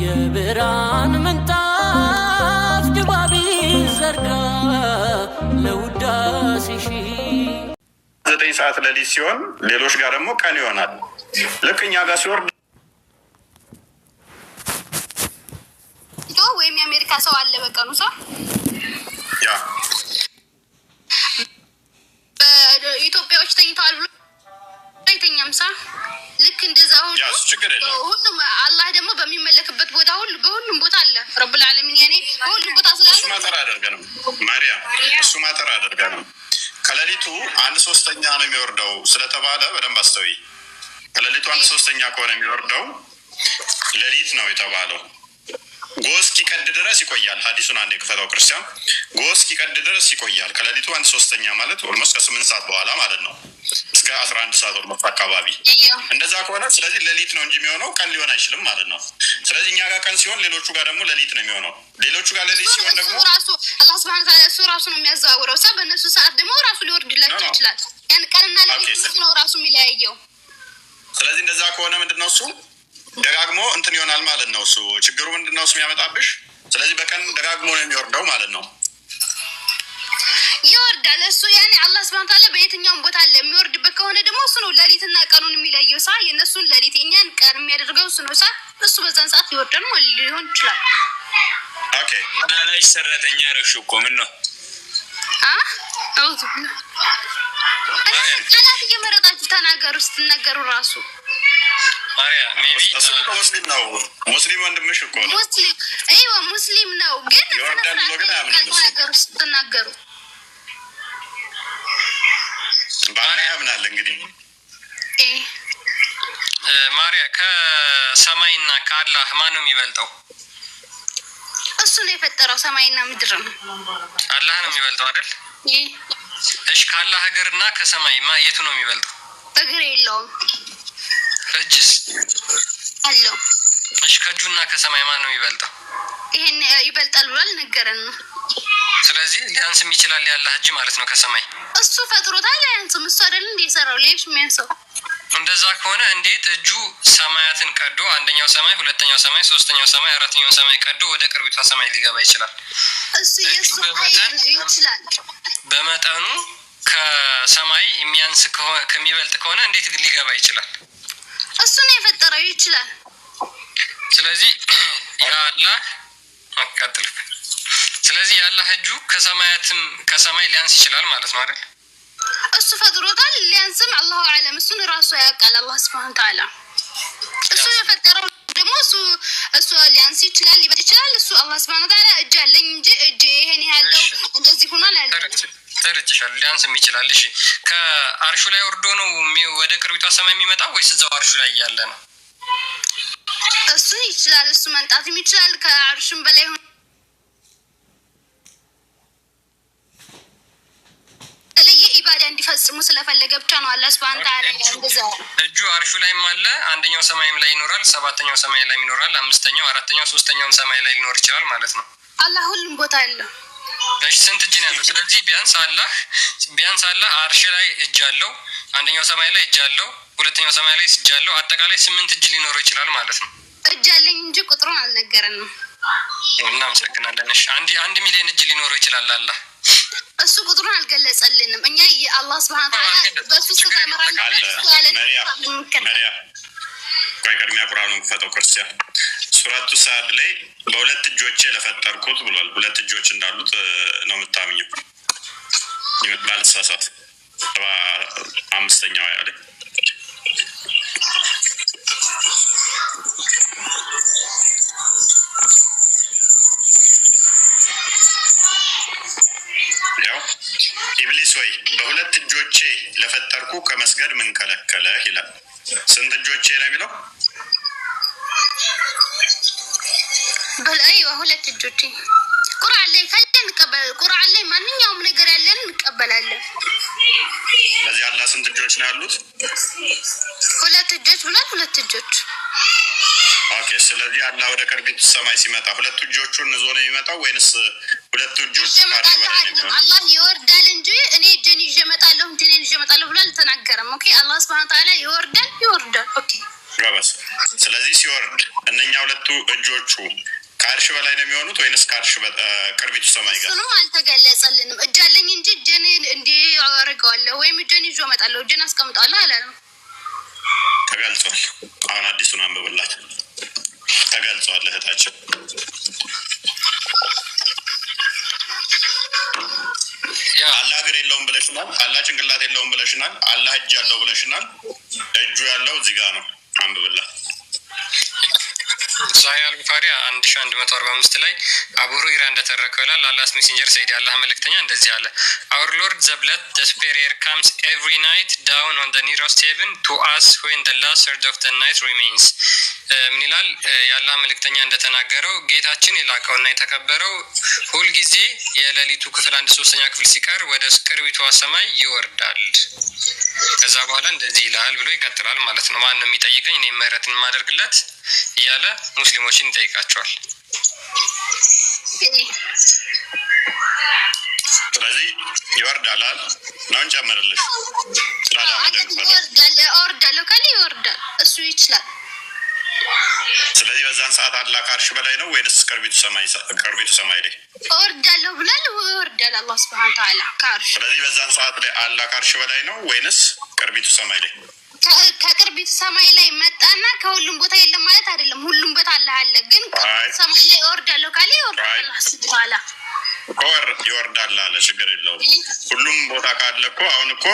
የብርሃን ምንጣፍ ድባቢ ዘርጋ ለውዳሴሽ 9 ሰዓት ሌሊት ሲሆን ሌሎች ጋር ደግሞ ቀን ይሆናል። ልክ እኛ ጋር ሲወርድ ወይም የአሜሪካ ሰው አለ በቀኑ ሰው ያ በኢትዮጵያዎች ተኝተዋል ብሎ አይተኛም ሳ ልክ እንደዛ ሁሉም አላህ ደግሞ በሚመለክበት ቦታ ሁሉ በሁሉም ቦታ አለ ረብል ዓለሚን ያኔ ሁሉም ቦታ ስላለ እሱ ማተር አደርገንም ማርያም እሱ ማተር አደርገንም ከሌሊቱ 1/3 ነው የሚወርደው ስለተባለ በደንብ አስተውይ። ከሌሊቱ 1/3 ከሆነ የሚወርደው ሌሊት ነው የተባለው። ጎስ ኪቀድ ድረስ ይቆያል። ሐዲሱን አንዴ ክፈታው ክርስቲያን። ጎስ ኪቀድ ድረስ ይቆያል። ከሌሊቱ 1/3 ማለት ኦልሞስት ከ8 ሰዓት በኋላ ማለት ነው እስከ 11 ሰዓት ኦልሞስት አካባቢ እንደዛ ከሆነ ስለዚህ ሌሊት ነው እንጂ የሚሆነው ቀን ሊሆን አይችልም ማለት ነው። ስለዚህ እኛ ጋር ቀን ሲሆን ሌሎቹ ጋር ደግሞ ሌሊት ነው የሚሆነው። ሌሎቹ ጋር ሌሊት ሲሆን ደግሞ ራሱ አላህ Subhanahu Wa Ta'ala ራሱ ነው የሚያዘዋውረው። ሰው በእነሱ ሰዓት ደግሞ ራሱ ሊወርድላቸው ይችላል። ያን ቀንና ሌሊት ነው ራሱ የሚለያየው። ስለዚህ እንደዛ ከሆነ ምንድነው እሱ ደጋግሞ እንትን ይሆናል ማለት ነው። እሱ ችግሩ ምንድነው እሱ የሚያመጣብሽ። ስለዚህ በቀን ደጋግሞ ነው የሚወርደው ማለት ነው። ይወርዳል እሱ ያኔ አላህ Subhanahu Wa Ta'ala በየትኛውም ቦታ አለ የሚወርድበት ከሆነ ደግሞ እሱ ነው ሌሊትና ቀኑን የሚለየው። ሳ የነሱን ሌሊት የኛን ቀን የሚያደርገው እሱ ነው። ሳ እሱ በዛን ሰዓት ይወርዳል ነው ሊሆን ይችላል። ኦኬ ላይ ሰራተኛ ረሹ እኮ ምን ነው አውዙ አላህ እየመረጣችሁ ተናገሩ ስትናገሩ ራሱ ማርያም እሱ ሙስሊም ነው። ሙስሊም ወንድምሽ እኮ ነው። ሙስሊም አይዋ ሙስሊም ነው ግን ይወርዳል ብሎ ግን ተናገሩ ስትናገሩ ባላ ያምናል እንግዲህ ማርያም ከሰማይና ከአላህ ማን ነው የሚበልጠው? እሱ ነው የፈጠረው ሰማይና ምድር ነው። አላህ ነው የሚበልጠው አይደል? እሺ ከአላህ እግርና ከሰማይ የቱ ነው የሚበልጠው? እግር የለውም። እጅስ አለው። እሺ ከእጁና ከሰማይ ማን ነው የሚበልጠው? ይሄን ይበልጣል ብሏል ነገረን ነው። ስለዚህ ሊያንስም ይችላል ያላህ እጅ ማለት ነው ከሰማይ። እሱ ፈጥሮታል ያንስም እሱ አይደል እንዴ ሰራው ሌሽ የሚያንሰው። እንደዛ ከሆነ እንዴት እጁ ሰማያትን ቀዶ አንደኛው ሰማይ ሁለተኛው ሰማይ ሶስተኛው ሰማይ አራተኛው ሰማይ ቀዶ ወደ ቅርቢቷ ሰማይ ሊገባ ይችላል? እሱ ይችላል በመጠኑ ከሰማይ የሚያንስ ከሚበልጥ ከሆነ እንዴት ሊገባ ይችላል? እሱ ነው የፈጠረው ይችላል። ስለዚህ ያላህ አቀጥል። ስለዚህ ያላህ እጁ ከሰማይ ሊያንስ ይችላል ማለት ነው አይደል? እሱ ፈጥሮታል ሊያንስም አላሁ አለም እሱን ራሱ ያውቃል አላህ Subhanahu Wa Ta'ala። እሱ የፈጠረው ደግሞ እሱ ሊያንስ ይችላል ሊበልጥ ይችላል። እሱ አላህ Subhanahu Wa Ta'ala እጅ አለኝ እንጂ እጅ ይሄን ያለው እንደዚህ ሆኗል አይደል? ተርጭሻል ሊያንስም ይችላል። እሺ ከአርሹ ላይ ወርዶ ነው ወደ ቅርቢቷ ሰማይ የሚመጣው ወይስ እዛው አርሹ ላይ ያለ ነው? እሱ ይችላል እሱ መንጣትም ይችላል ከአርሹም በላይ ኢባዳ እንዲፈጽሙ ስለፈለገ ብቻ ነው አላህ Subhanahu Wa Ta'ala ያንደዛው። እጁ አርሹ ላይም አለ አንደኛው ሰማይም ላይ ይኖራል፣ ሰባተኛው ሰማይ ላይ ይኖራል፣ አምስተኛው አራተኛው ሶስተኛው ሰማይ ላይ ሊኖር ይችላል ማለት ነው። አላህ ሁሉም ቦታ አለ። እሺ ስንት እጅ ነው ያለው? ስለዚህ ቢያንስ አላህ አርሽ ላይ እጅ አለው፣ አንደኛው ሰማይ ላይ እጅ አለው፣ ሁለተኛው ሰማይ ላይ እጅ አለው። አጠቃላይ 8 እጅ ሊኖረው ይችላል ማለት ነው። እጅ አለኝ እንጂ ቁጥሩን አልነገረንም። እናመሰግናለን። እሺ 1 ሚሊዮን እጅ ሊኖረው ይችላል አላህ። እሱ ቁጥሩን አልገለጸልንም። እኛ የአላህ Subhanahu Wa Ta'ala በሱ ተመራን ያለን ማርያም ቆይ ቅድሚያ ቁርአኑን ፈተው ክርስቲያን ሱረቱ ሳድ ላይ በሁለት እጆቼ ለፈጠርኩት ብሏል። ሁለት እጆች እንዳሉት ነው የምታምኙ ባልተሳሳት 5ኛው ያለ ያው ኢብሊስ ወይ በሁለት እጆቼ ለፈጠርኩ ከመስገድ ምን ከለከለህ ይላል። ስንት እጆቼ ነው የሚለው? በላይ ሁለት እጆቼ ቁርአን ላይ ካለን ቁርአን ላይ ማንኛውም ነገር ያለን እንቀበላለን። ለዚህ አላህ ስንት እጆች ነው ያሉት? ሁለት እጆች ሁለት እጆች። ኦኬ ስለዚህ አላህ ወደ ቅርቢቱ ሰማይ ሲመጣ ሁለት እጆቹን ይዞ ነው የሚመጣው ወይንስ ሁለት እጆች አላህ ይወርዳል እንጂ እኔ እጄን ይዤ እመጣለሁ ብሎ አልተናገረም። ኦኬ አላህ Subhanahu Wa Ta'ala ይወርዳል። ኦኬ ገበስ። ስለዚህ ሲወርድ እነኛ ሁለቱ እጆቹ ከአርሽ በላይ ነው የሚሆኑት ወይንስ ከአርሽ ቅርቢቱ ሰማይ ጋር? እሱንም አልተገለጸልንም። እጅ አለኝ እንጂ እጄን እንዲህ አደርገዋለሁ ወይም እጄን ይዞ እመጣለሁ እጄን አስቀምጠዋለሁ አላለም። ተገልጿል። አሁን አዲሱን አንብብላት። ተገልጿል እህታችን። አላህ እግር የለውም ብለሽናል። አላህ ጭንቅላት የለውም ብለሽናል። አላህ እጅ ያለው ብለሽናል። እጁ ያለው እዚህ ጋር ነው። አንብብላት። ሳሂህ አልቡኻሪ 1145 ላይ አቡ ሁረይራ እንደተረከው ይላል። አላህስ ሜሴንጀር ሰይድ አላህ መልእክተኛ እንደዚህ አለ። Our Lord the blood the superior comes every night down on the nearest heaven to us when the last third of the night remains. ምን ይላል? የአላህ መልእክተኛ እንደተናገረው ጌታችን የላቀውና የተከበረው ሁልጊዜ የሌሊቱ ክፍል 1/3 ክፍል ሲቀር ወደ ቅርቢቷ ሰማይ ይወርዳል። ከዛ በኋላ እንደዚህ ይላል ብሎ ይቀጥላል ማለት ነው። ማን ነው የሚጠይቀኝ? እኔ ምህረትን የማደርግለት እያለ ሙስሊሞችን ይጠይቃቸዋል። ስለዚህ ይወርዳል ነው እንጨምርልሽ? ይወርዳል ካለ ይወርዳል፣ እሱ ይችላል። ስለዚህ በዛን ሰዓት አላህ ከአርሽ በላይ ነው ወይንስ ቅርቢቱ ሰማይ ላይ እወርዳለሁ ብሏል? ይወርዳል አላህ ሱብሓነሁ ወተዓላ ከአርሽ። ስለዚህ በዛን ሰዓት ላይ አላህ ከአርሽ በላይ ነው ወይንስ ቅርቢቱ ሰማይ ላይ? ከቅርቢቱ ሰማይ ላይ መጣና ከሁሉም ቦታ የለም ማለት አይደለም። ሁሉም ቦታ አላህ አለ። ግን ሰማይ ላይ እወርዳለሁ ካለ ይወርዳል አላህ ሱብሓነሁ ወተዓላ ይወርዳል አለ። ችግር የለውም። ሁሉም ቦታ ካለ እኮ አሁን እኮ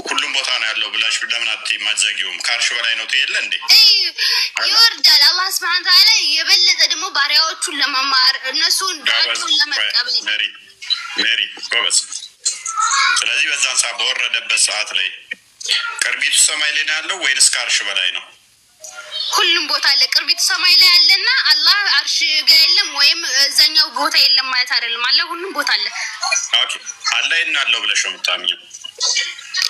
ሁሉም ቦታ ነው ያለው ብላሽ ለምን አትዘጊውም? ከአርሽ በላይ ነው ትየለ እንዴ? ይወርዳል አላህ ሱብሓነሁ ወተዓላ የበለጠ ደግሞ ባሪያዎቹን ለመማር እነሱን ዳቱን ለመቀበል ሜሪ ጎበዝ። ስለዚህ በዛን ሰዓት በወረደበት ሰዓት ላይ ቅርቢቱ ሰማይ ላይ ነው ያለው ወይንስ ከአርሽ በላይ ነው? ሁሉም ቦታ አለ። ቅርቢቱ ሰማይ ላይ አለና አላህ አርሽ ጋር የለም ወይም እዛኛው ቦታ የለም ማለት አይደለም። አለ ሁሉም ቦታ አለ። ኦኬ አለ ይናለው ብለሽ ነው የምታምኚው?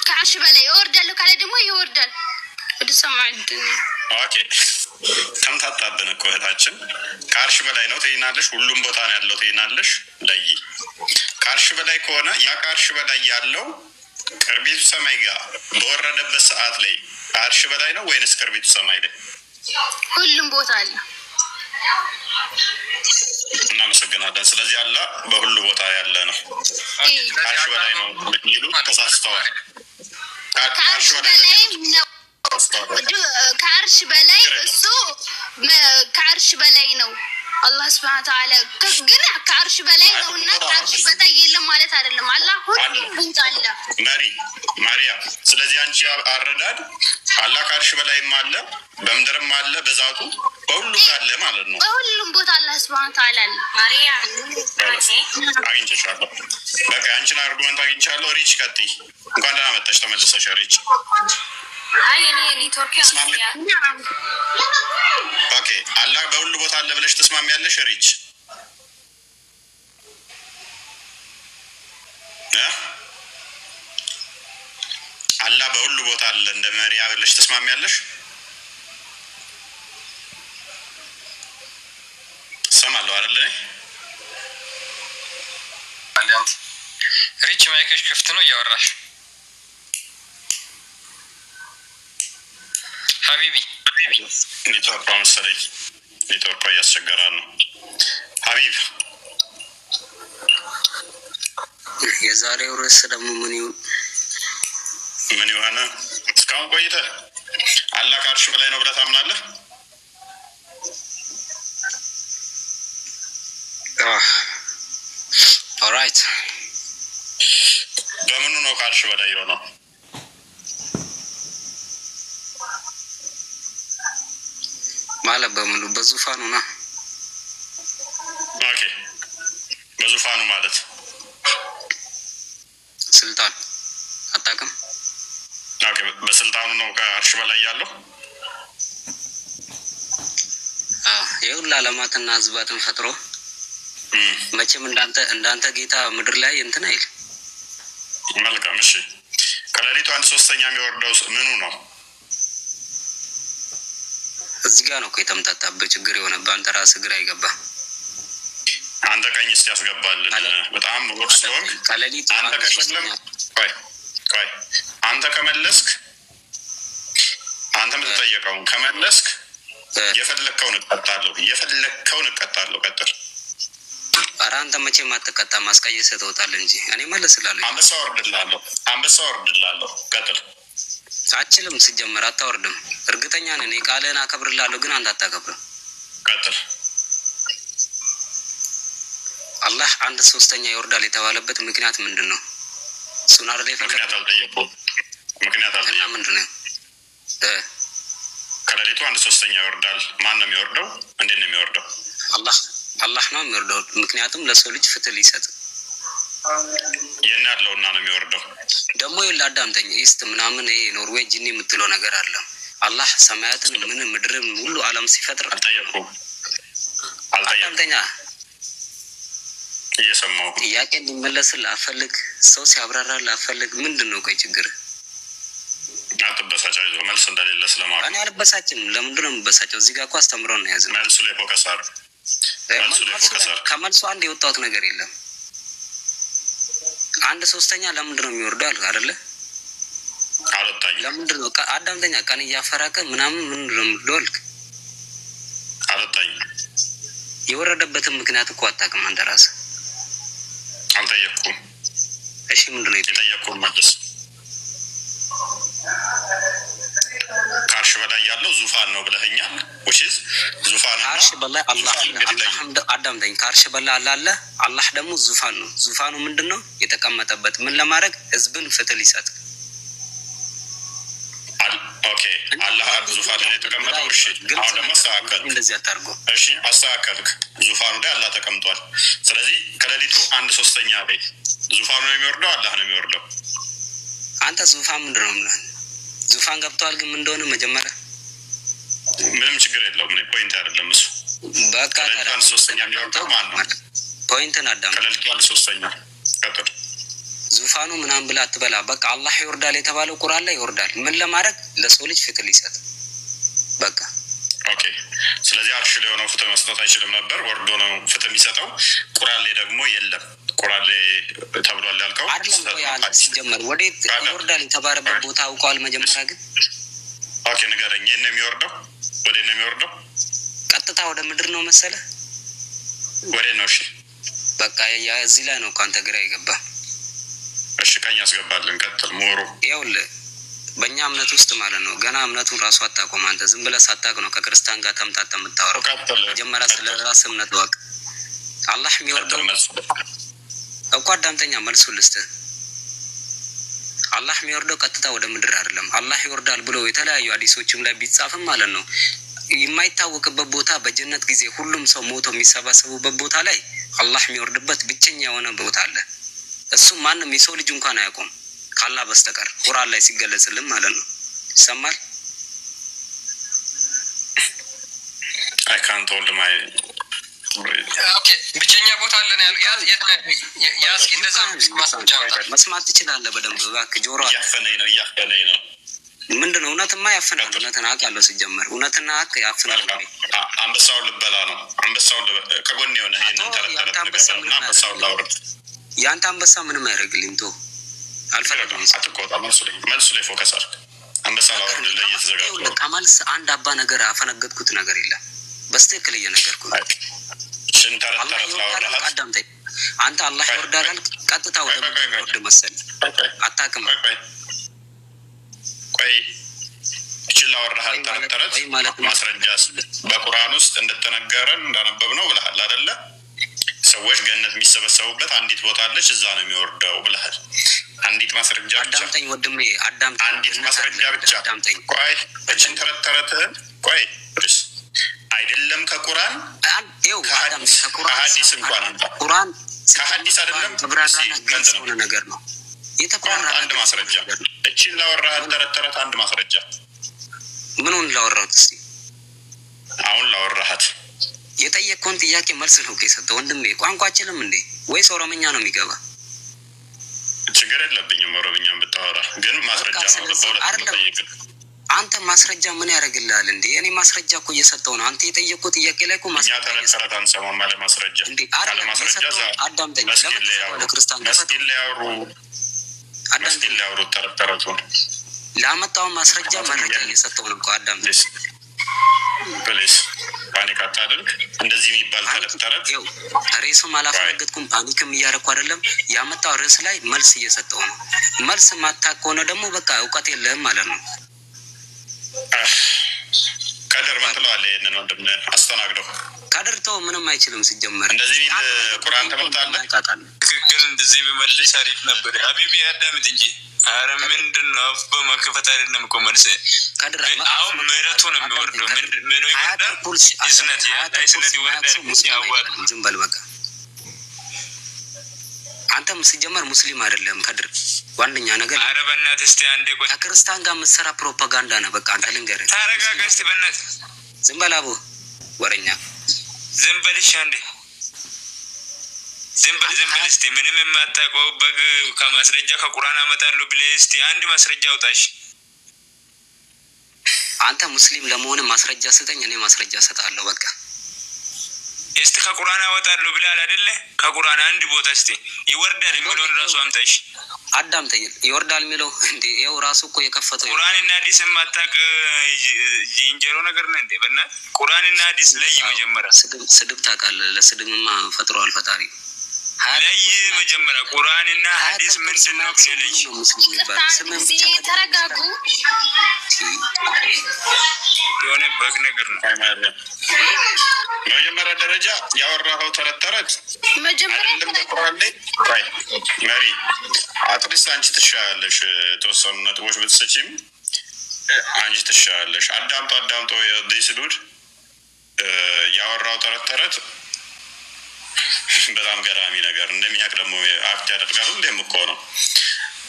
ከአርሽ በላይ ይወርዳል ካለ ደግሞ ይወርዳል ወደ ሰማይ ዱንያ። ኦኬ ተምታታብን እኮ እህታችን። ከአርሽ በላይ ነው ትይናለሽ፣ ሁሉም ቦታ ነው ያለው ትይናለሽ። ለይ ከአርሽ በላይ ከሆነ ያ ከአርሽ በላይ ያለው ቅርቢቱ ሰማይ ጋር በወረደበት ሰዓት ላይ ከአርሽ በላይ ነው ወይንስ ቅርቢቱ ሰማይ ላይ? ሁሉም ቦታ አለ። እናመሰግናለን። ስለዚህ አላህ በሁሉ ቦታ ያለ ነው። ከአርሽ በላይ ነው የሚሉ ተሳስተዋል። ከአርሽ በላይ ነው። ከአርሽ በላይ እሱ ከአርሽ በላይ ነው አላህ ሱብሓነሁ ወተዓላ። ግን ከአርሽ በላይ ነውና ከአርሽ በታይ የለም ማለት አይደለም። አላህ ሁሉም ቦታ አለ። ማርያም ስለዚህ አንቺ አረዳድ አላህ ከአርሽ በላይም አለ በምድርም አለ በዛቱ በሁሉ አለ ማለት ነው። በሁሉም ቦታ አላህ ሱብሓነሁ ወተዓላ አለ። ማርያም አግኝቼሻለሁ። በቃ አንቺን አርጉመንት አግኝቻለሁ። ሪች ቀጥይ። እንኳን ደህና መጣሽ ተመልሰሽ ሪች። አይ እኔ ኔትወርክ ኦኬ አላህ በሁሉ ቦታ አለ ብለሽ ተስማሚያለሽ ሪች? አላህ በሁሉ ቦታ አለ እንደ መሪያ ብለሽ ተስማሚያለሽ? ሰማለሁ አይደል? ሪች ማይክሽ ክፍት ነው እያወራሽ ሀቢቢ። ኔትወርኳ መሰለኝ ኔትወርኳ እያስቸገራል ነው። ሀቢብ የዛሬው ርዕስ ደግሞ ምን ይሁን? ምን የሆነ እስካሁን ቆይተህ አላህ ከአርሽ በላይ ነው ብለህ ታምናለህ? ኦራይት በምኑ ነው ከአርሽ በላይ የሆነው? ማለት በሙሉ በዙፋኑ ነው። ኦኬ በዙፋኑ ማለት ስልጣን አጣቅም። ኦኬ በስልጣኑ ነው ከአርሽ በላይ ያለው። የሁሉ ዓለማትና ህዝባትን ፈጥሮ መቼም እንዳንተ ጌታ ምድር ላይ እንትን አይል። መልካም እሺ። ከሌሊቱ 1/3 የሚወርደው ምኑ ነው? እዚህ ጋር ነው እኮ የተምታታበት ችግር የሆነብህ አንተ ራስህ ግራ አይገባ። አንተ ቀኝ እስቲ ያስገባልን በጣም ወርስ ነው። ከሌሊቱ አንተ ከመለስክ አንተ የምትጠየቀውን ከመለስክ የፈለከውን እቀጣለሁ። ቀጥል። ኧረ አንተ መቼም አትቀጣም፣ አስቀይሰህ ትወጣለህ እንጂ እኔ እመልስልሃለሁ። አንበሳ ወርድልሃለሁ። ቀጥል። አችልም፣ ሲጀመር አታወርድም። እርግጠኛ ነኝ ቃልህን አከብርልሃለሁ፣ ግን አንተ አታከብርም። ቀጥል። አላህ 1/3 ይወርዳል የተባለበት ምክንያት ምንድን ነው? እሱን አይደል የፈለገው? ምክንያት አልጠየቁም። ምንድን ነው? ከሌሊቱ 1/3 ይወርዳል። ማን ነው የሚወርደው? እንዴት ነው የሚወርደው? አላህ ነው የሚወርደው። ምክንያቱም ለሰው ልጅ ፍትህ ሊሰጥ የት ያለውና ነው የሚወርደው። ደግሞ አዳምጠኝ። ኢስት ምናምን ይሄ ኖርዌይ ጂኒ የምትለው ነገር አለ። አላህ ሰማያትን ምድርን ሁሉ ዓለም ሲፈጥር አልጠየቁም። አዳምጠኛ። እየሰማሁ ጥያቄ እንዲመለስልህ አፈልግ፣ ሰው ሲያብራራልህ አፈልግ። ምንድን ነው ቆይ ችግር? አትበሳጭ፣ አይዞህ። መልስ እንደሌለ ስለማውቅ እኔ አልበሳጭም። ለምንድን ነው የምበሳጨው? እዚህ ጋር እኮ አስተምረው ነው የያዝነው። መልሱ ላይ ፎከስ አድርግ። ከመልሱ አንድ የወጣሁት ነገር የለም። 1/3 ለምንድን ነው የሚወርደው አልክ አይደለ? አልወጣኝም። ለምንድን ነው አዳምጠኛ። ቀን እያፈራቀ ምናምን ምንድን ነው የምትለው አልክ? አልወጣኝም። የወረደበትን ምክንያት እኮ አታውቅም አንተ ራስህ። አልጠየቅኩም። እሺ ምንድን ነው የጠየቅኩም? መልስ። ከአርሽ በላይ ያለው ዙፋን ነው ብለኸኛል። ውሽዝ ዙፋን ነው። ከአርሽ በላይ አላህ አዳምጠኝ። ከአርሽ በላይ አለ። አላህ ደግሞ ዙፋን ነው። ዙፋኑ ምንድን ነው የተቀመጠበት? ምን ለማድረግ? ህዝብን ፍትህ ሊሰጥ። ኦኬ፣ አላህ ዙፋን ላይ የተቀመጠው። እሺ፣ አሁን ደግሞ አስተካከልክ። እንደዚህ አታርገው። እሺ፣ አስተካከልክ። ዙፋኑ ላይ አላህ ተቀምጧል። ስለዚህ ከሌሊቱ 1/3 ላይ ዙፋኑ ነው የሚወርደው? አላህ ነው የሚወርደው? አንተ ዙፋን ምንድን ነው ምናምን ዙፋን ገብተዋል። ግን ምን እንደሆነ መጀመሪያ ምንም ችግር የለውም። ፖይንት አይደለም እሱ። በቃ ከሌሊቱ 1/3 የሚወርደው ማን ነው? ፖይንትን አዳም። ከሌሊቱ 1/3 ቀጥል። ዙፋኑ ምናምን ብላ አትበላ። በቃ አላህ ይወርዳል የተባለው ቁርአን ላይ ይወርዳል። ምን ለማድረግ? ለሰው ልጅ ፍትህ ሊሰጥ። በቃ ኦኬ። ስለዚህ አርሽ ላይ ሆነው ፍትህ መስጠት አይችልም ነበር፣ ወርዶ ነው ፍትህ የሚሰጠው። ቁርአን ላይ ደግሞ የለም። ቁርአን ላይ ተብሏል ያልከው አይደለም። ሲጀመር ወዴት ይወርዳል የተባለበት ቦታ አውቀዋል? መጀመሪያ ግን ኦኬ፣ ንገረኝ። የት ነው የሚወርደው? ወዴት ነው የሚወርደው? ቀጥታ ወደ ምድር ነው መሰለ? ወዴት ነው? እሺ በቃ እዚህ ላይ ነው ከአንተ ግራ የገባ። እሺ ቀኝ ያስገባልን። ቀጥል። ምሁሩ ይኸውልህ በእኛ እምነት ውስጥ ማለት ነው። ገና እምነቱን ራሱ አታውቀውም አንተ። ዝም ብለህ ሳታውቅ ነው ከክርስቲያን ጋር ተምታታ የምታወራው። መጀመሪያ ስለ ራስህ እምነት ወቅ። አላህ የሚወርደው እኮ አዳምጠኛ፣ መልሱ ልስጥህ። አላህ የሚወርደው ቀጥታ ወደ ምድር አይደለም። አላህ ይወርዳል ብሎ የተለያዩ ሀዲሶችም ላይ ቢጻፍም ማለት ነው የማይታወቅበት ቦታ፣ በጀነት ጊዜ ሁሉም ሰው ሞቶ የሚሰባሰቡበት ቦታ ላይ አላህ የሚወርድበት ብቸኛ የሆነ ቦታ አለ። እሱ ማንም የሰው ልጅ እንኳን አያውቁም ካላህ በስተቀር ቁርአን ላይ ሲገለጽልን ማለት ነው። ይሰማል? አይ ካንት ሆልድ ማይ ኦኬ። ብቸኛ ቦታ አለ ነው ያስ እንደዛ መስማት ትችላለህ በደንብ እባክህ። ጆሮ እያፈነኝ ነው። ምንድነው? እውነትማ ያፈናል። እውነትን ሀቅ ያለው ሲጀመር እውነትና ሀቅ ያፈናል። አንበሳውን ልበላ ነው። አንበሳውን ከጎን የሆነ ይሄንን ተረተረት ንገረና አንበሳውን ላውርድ። የአንተ አንበሳ ምንም አያደርግልኝ። ቶ አልፈለግም። አትቆጣ። መልሱ ላይ ፎከስ አድርግ። አንበሳ ላውርድ ላይ እየተዘጋጀ ከመልስ አንድ አባ ነገር ያፈነገጥኩት ነገር የለም። በስትክክል እየነገርኩ ነው። አዳምጠኝ። አንተ አላህ ይወርዳል ቀጥታ ወደ ምድር መሰል አታውቅም። ቆይ ይችላ ወራሃል ተረተረት ማስረጃ በቁርአን ውስጥ እንደተነገረን እንዳነበብ ነው ብለሃል አይደለ? ሰዎች ገነት የሚሰበሰቡበት አንዲት ቦታ አለች፣ እዛ ነው የሚወርደው ብለሃል። አንዲት ማስረጃ ብቻ። አዳምጠኝ ወንድሜ፣ አዳምጠኝ። አንዲት ማስረጃ ብቻ። አዳምጠኝ። ቆይ እችን ተረተረትህን ቆይ አይደለም ከቁርአን ከሐዲስ እንኳን ቁርአን ከሐዲስ አይደለም ሆነ ነገር ነው የተቆራረጠ አንድ ማስረጃ። እቺን ላወራህ ተረተረት አንድ ማስረጃ። ምኑን ላወራሁት? እስቲ አሁን ላወራሃት የጠየቅኩህን ጥያቄ መልስ ነው የሰጠው ወንድሜ። ቋንቋ አችልም እንዴ ወይስ ኦሮምኛ ነው የሚገባ? ችግር የለብኝም ኦሮምኛም ብታወራ፣ ግን ማስረጃ ነው በሁለት ነው። አንተ ማስረጃ ምን ያደርግልሃል እንዴ? እኔ ማስረጃ እኮ እየሰጠው ነው። አንተ የጠየቁት ጥያቄ ላይ እኮ ማስረጃ ተረተረት አንሰማም ማለት ማስረጃ እንዴ? አለ ማስረጃ። አዳምጠኝ። ለምን ወደ ክርስቲያን መስጊድ ላይ ያወሩ ተረተረቱ ላመጣው ማስረጃ መረጃ እየሰጠው ነው እኮ አዳም ፕሊስ ፓኒክ አታድርግ። እንደዚህ የሚባል ተረት ሬሱም አላፈነገጥኩም፣ ፓኒክም እያደረኩ አይደለም። ያመጣው ርዕስ ላይ መልስ እየሰጠው ነው። መልስ ማታውቅ ከሆነ ደግሞ በቃ እውቀት የለህም ማለት ነው። ቀደር ማጥለዋለ ይህንን ወንድም አስተናግደው ቀደር ተው ምንም አይችልም። ሲጀመር እንደዚህ ቁርአን ተመጣጣለ ትክክል። እንደዚህ በመለስ አሪፍ ነበር። ሀቢቢ ያዳምጥ እንጂ አረ ምንድን ነው አፍ በመክፈት አይደለም እኮ መልስ። አሁን ምህረቱ ነው የሚወርደው። ምን ይወርዳል? እዝነት እዝነት ይወርዳል። ያዋል ዝም በል በቃ። አንተም ሲጀመር ሙስሊም አይደለም ከድር። ዋንኛ ነገር አረ በእናትህ እስቲ አንዴ ቆይ። ከክርስቲያን ጋር የምትሰራ ፕሮፓጋንዳ ነው። በቃ አንተ ልንገርህ። ታረጋጋ እስቲ በእናትህ። ዝም በል አቦ ወረኛ። ዝም በል እሺ አንዴ ዝም በል እስቲ። ምንም የማታውቀው በግ ከማስረጃ ከቁርአን አመጣለሁ ብለህ እስቲ አንድ ማስረጃ አውጣሽ። አንተ ሙስሊም ለመሆን ማስረጃ ስጠኝ፣ እኔ ማስረጃ እሰጥሃለሁ። በቃ እስቲ ከቁርአን አወጣለሁ ብለህ አይደለ? ከቁርአን አንድ ቦታ እስቲ ይወርዳል የሚለውን ራሱ አምጣሽ። አዳምጠኝ። ይወርዳል የሚለው እንዴ? ይኸው ራሱ እኮ የከፈተው ቁርአንና ሐዲስ የማታውቅ እንጀሮ ነገር ነው እንዴ? በእናትህ ቁርአንና ሐዲስ ለይ መጀመሪያ። ስድብ ታውቃለህ? ለስድብማ ፈጥሯል ፈጣሪ። ለይ መጀመሪያ ቁርአንና ሐዲስ ምንድን ነው ብለሽ ተረጋጉ። የሆነ በግ ነገር ነው። በመጀመሪያ ደረጃ ያወራኸው ተረት መጀመሪያ ቁርአን ላይ መሪ አጥሪስ አንቺ ትሻያለሽ። የተወሰኑ ነጥቦች ብትሰጪም አንቺ ትሻያለሽ። አዳምጦ ዲስዱድ ያወራው ተረት በጣም ገራሚ ነገር እንደሚያውቅ ደግሞ አክት ያደርጋሉ። እንደም እኮ ነው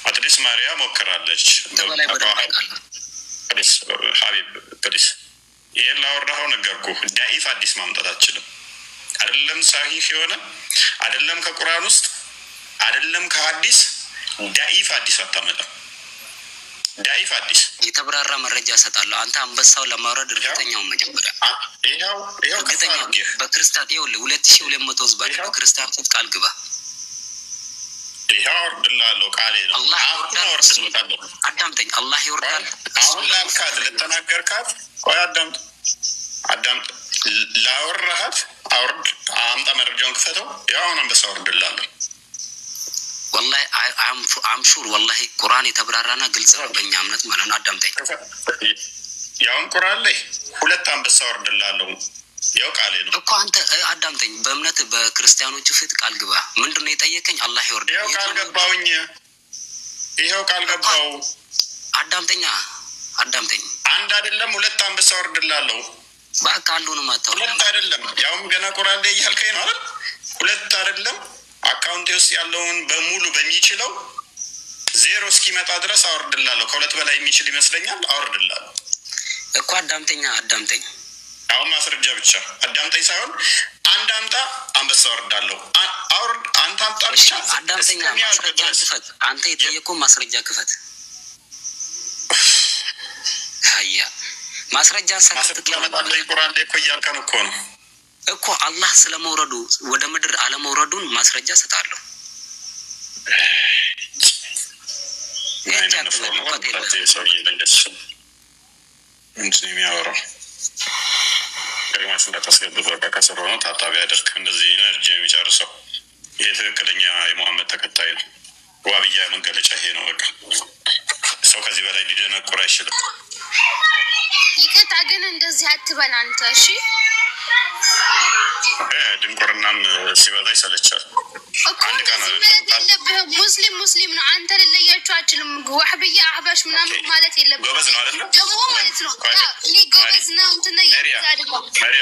አጥሪስ ማሪያ ሞክራለች። ሀቢብ ፕሊስ ይሄን ላወራኸው ነገርኩህ። ዳኢፍ አዲስ ማምጣት አትችልም። አይደለም ሳሂህ የሆነ አይደለም ከቁርአን ውስጥ አይደለም ከሐዲስ ዳኢፍ አዲስ አታመጣም። ዳኢፍ አዲስ የተብራራ መረጃ እሰጣለሁ። አንተ አንበሳው ለማውረድ እርግጠኛው መጀመሪያ ይሄው እርግጠኛው በክርስቲያን ይኸውልህ 2200 ህዝብ አለ። በክርስቲያን ፊት ቃል ግባ። ይሄው አወርድልሃለሁ ቃሌ ነው። አዳምጠኝ። አላህ ይወርዳል። አሁን ላልካት ለተናገርካት ቆይ አዳምጥ። ላወራሃት አውርድ አምጣ መረጃውን ክፈተው። ያው አሁን አንበሳ አወርድልሃለሁ። ወላሂ አምሹር ወላሂ ቁርአን የተብራራና ግልጽ ነው በእኛ እምነት ማለት ነው። አዳምጠኝ። ያውን ቁርአን ላይ 2 አንበሳ አወርድልሃለሁ። ያው ቃሌ ነው እኮ አንተ አዳምጠኝ። በእምነት በክርስቲያኖቹ ፊት ቃል ግባ። ምንድነው የጠየቀኝ? አላህ ይወርድ። ይሄው ቃል ገባውኝ። ይሄው ቃል ገባው። አዳምጠኝ። አንድ አይደለም 2 አንበሳ አወርድልሃለሁ። በቃ አንዱንም አታውቅ። 2 አይደለም ያውም ገና ቁርአን ላይ እያልከኝ ነው አይደል? 2 አይደለም አካውንቴ ውስጥ ያለውን በሙሉ በሚችለው 0 እስኪመጣ ድረስ አወርድልሃለሁ። ከ2 በላይ የሚችል ይመስለኛል። አወርድልሃለሁ እኮ አዳምጠኝ። አሁን ማስረጃ ብቻ አዳምጠኝ ሳይሆን አንድ አምጣ አንበሳ አወርዳለሁ። አውርድ አንተ አምጣ ብቻ አዳምጠኝ። ማስረጃ ክፈት። አንተ የጠየቀው ማስረጃ ክፈት። ሀያ ማስረጃ ሰጥተህ ለመጣለኝ ቁርአን ላይ እኮ እያልከን እኮ ነው እኮ አላህ ስለመውረዱ ወደ ምድር አለመውረዱን ማስረጃ ሰጣለሁ። የሚያወራው ከግማሽ እንዳታስገብት በቃ ከስር ሆኖ ታታቢ ያደርግ። እንደዚህ ኢነርጂ የሚጨርሰው ይሄ ትክክለኛ የሙሐመድ ተከታይ ነው። ዋብያ መገለጫ ይሄ ነው። በቃ ሰው ከዚህ በላይ ሊደነቁር አይችልም። ይቅርታ ግን እንደዚህ አትበል አንተ። እሺ ድንቁርናም ሲበዛ ይሰለቻል። አንድ ቀን ሙስሊም ነው። አንተ ልለያችሁ አችልም። ዋህብያ አህባሽ ምናምን ማለት የለብህም። ጎበዝ ነው አይደለ? ደግሞ ማለት ነው ጎበዝ ነው እንትና